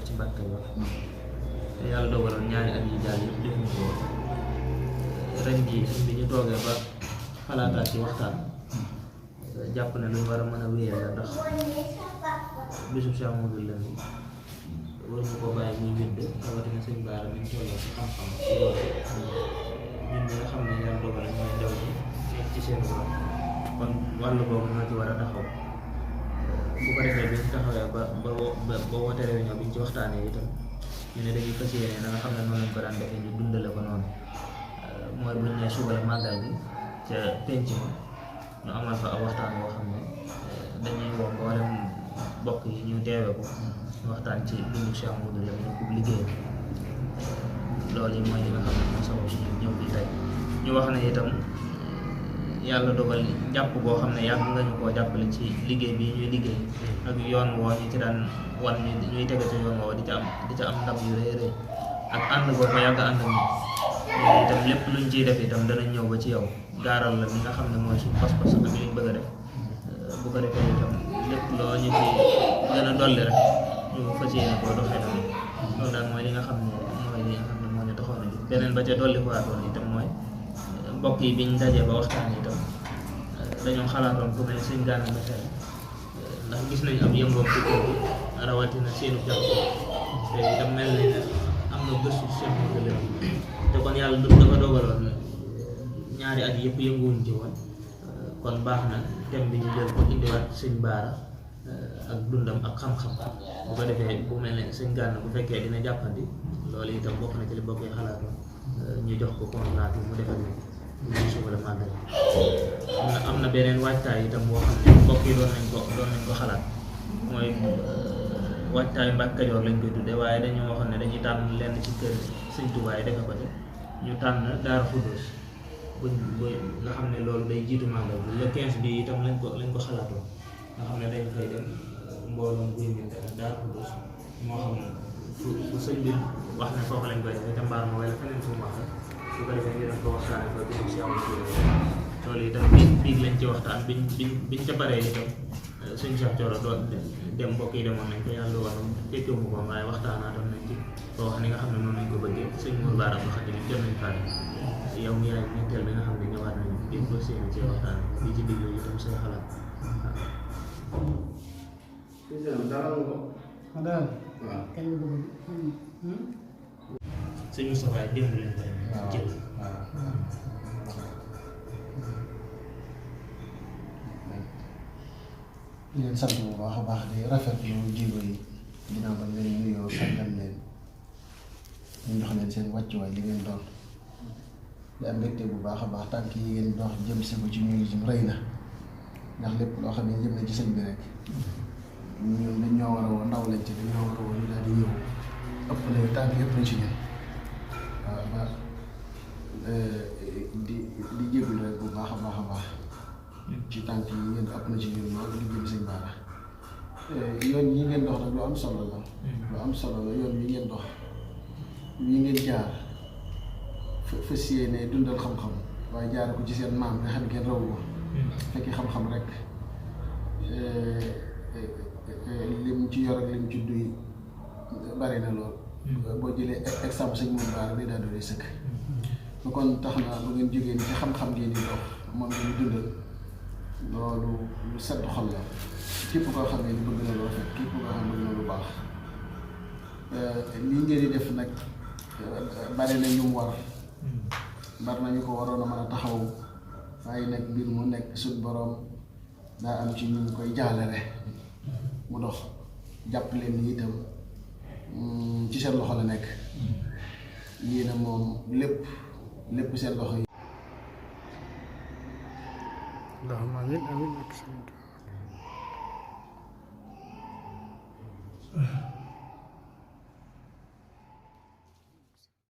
ci Mbàkke Kajoor te yàlla dogaloon ñaari at yi jàll yëpp defuñu ko ren jii bi ñu toogee ba xalaataat ci waxtaan jàpp ne luñ war a mën a wéyal la ndax bisub Cheikh Modou Lamine waruñu ko bàyyi muy widd rawatina sëñ Baara mi ñu tolloo ci xam-xam ci loolu ñun ñi nga xam ne yàlla dogal mooy ndaw ñi nekk ci seen borom kon wàllu boobu ñoo ci war a taxaw bu ko defee bi ñu taxawee ba woote réunion bi ñu ci waxtaanee itam ñu ne dañuy fas yéene na nga xam ne noonu lañ ko daan defee ñu dundale ko noonu mooy bu ñu nee suba la màggal bi ca penc ma ñu amal fa aw waxtaan boo xam ne dañuy woo mboolem bokk yi ñu teewee ko waxtaan ci dundu Cheikh Modou Lamine ak liggéeyam loolu yi mooy li nga xam ne moo sabab suñu ñëw bi tey ñu wax ne itam yàlla dogal jàpp boo xam ne yàgg nga ñu koo jàppale ci liggéey bi ñuy liggéey ak yoon woo ñu ci daan wan ñuy tege ci yoon woo di ca am ndam yu rëy rëy ak ànd boo ko yàgg ànd ak ñun itam lépp luñ ciy def itam danañ ñëw ba ci yow gaaral la li nga xam ne mooy suñu pas-pas ak liñ bëgg a def bu ko defee itam lépp loo ñu ci gën a dolli rek ñu fas yéene koo doxee noonu loolu daal mooy li nga xam ne moo ñu taxoon a jóg beneen ba ca dolli ko waatoon itam mooy mbokk yi biñ dajee ba waxtaan itam dañoo xalaatoon ku mel sëñ Gana Messere ndax gis nañ am yëngoom ci kër gi rawatina seenu jàpp te itam mel ni am na gëstu Cheikh Modou Lamine te kon yàlla dafa dogaloon ñaari at yëpp yënguwuñ ci woon kon baax na thème bi ñu jël ko indiwaat sëñ Baara ak dundam ak xam-xam bu ko defee bu mel ne sëñ Gana bu fekkee dina jàppandi loolu itam bokk na ci li bokkee xalaatoon ñu jox ko contrat bi mu defal ñu suba la màggal am na beneen waajtaay itam boo xam ne mbokk yi doon nañ ko xalaat mooy waajtaayu Mbàkke Kajoor lañ koy tuddee waaye dañoo waxoon ne dañuy tànn lenn ci kër sëñ Tuubaa yi defe ko ci ñu tànn Daaru Xudoos bu nga xam ne loolu day jiitu màggal bi le 15 bi itam lañ ko xalaatoon nga xam ne dañ koy dem mbooloom buy minte ak Daaru Xudoos moo xam fu sëñ bi wax ne foofu lañ koy defee ca mbaar ma wala feneen fu mu wax su ko defee ñu def ko waxtaane ko bi si am loolu itam biig lañ ci waxtaan biñ ca paree itam suñ Cheikh Thioro doon dem mbokk yi demoon nañ ko yàlla war fekkee mu ko waaye waxtaanaatoon nañ ci ko wax ni nga xam ne noonu lañ ko bëggee sëñ Mour Baara ba xam ne jot nañ fàtte yow mi yaay ñetteel bi nga xam ne ñëwaat nañu biñ ko séenu ci waxtaan bi ci digg itam say xalaat sëñ Moustapha démb lañ koy jël di leen sant bu baax a baax di rafetlu jigo yi ginnaaw ba leen nuyoo santal leen ñu jox leen seen wàccuwaay li ngeen doon di am mbégte bu baax a baax tànk yi ngeen dox jëm si ko ci munisme rëy na ndax lépp loo xam ne jëm na ci sëñ bi rek ñun dañ ñoo war a woo ndaw lañ ci dañ ñoo war a woo ñu daal di ñëw ëpp na tànk yëpp nañ ci ñun waaw ba di jégul rek bu baax a baax a baax ci tànk yi ngeen ëpp na ci ñun loolu di jëm sëñ Baara yoon yi ngeen dox nag lu am solo la lu am solo la yoon yi ngeen dox yi ngeen jaar fas yéene dundal xam-xam waaye jaar ko ci seen maam nga xam ne kenn raw ko fekki xam-xam rek lim ci yor ak lim ci duy bari na lool boo jëlee exemple sëñ Mour Baara day daal doole sëkk lu kon tax na bu ngeen jógee ni ci xam-xam ngeen di dox moom ngeen dundal loolu lu sedd xol la képp koo xam ne ni bëgg na loo fekk képp koo xam ne bëgg na lu baax lii ngeen di def nag bari na ñu mu war bari na ñu ko waroon a mën a taxaw waaye nag mbir mu nekk suñ boroom daa am ci ñu koy jaalale mu dox jàpp leen ni itam ci seen loxo la nekk yéen a moom lépp seen loxo yi. Allahumma amiin amiin.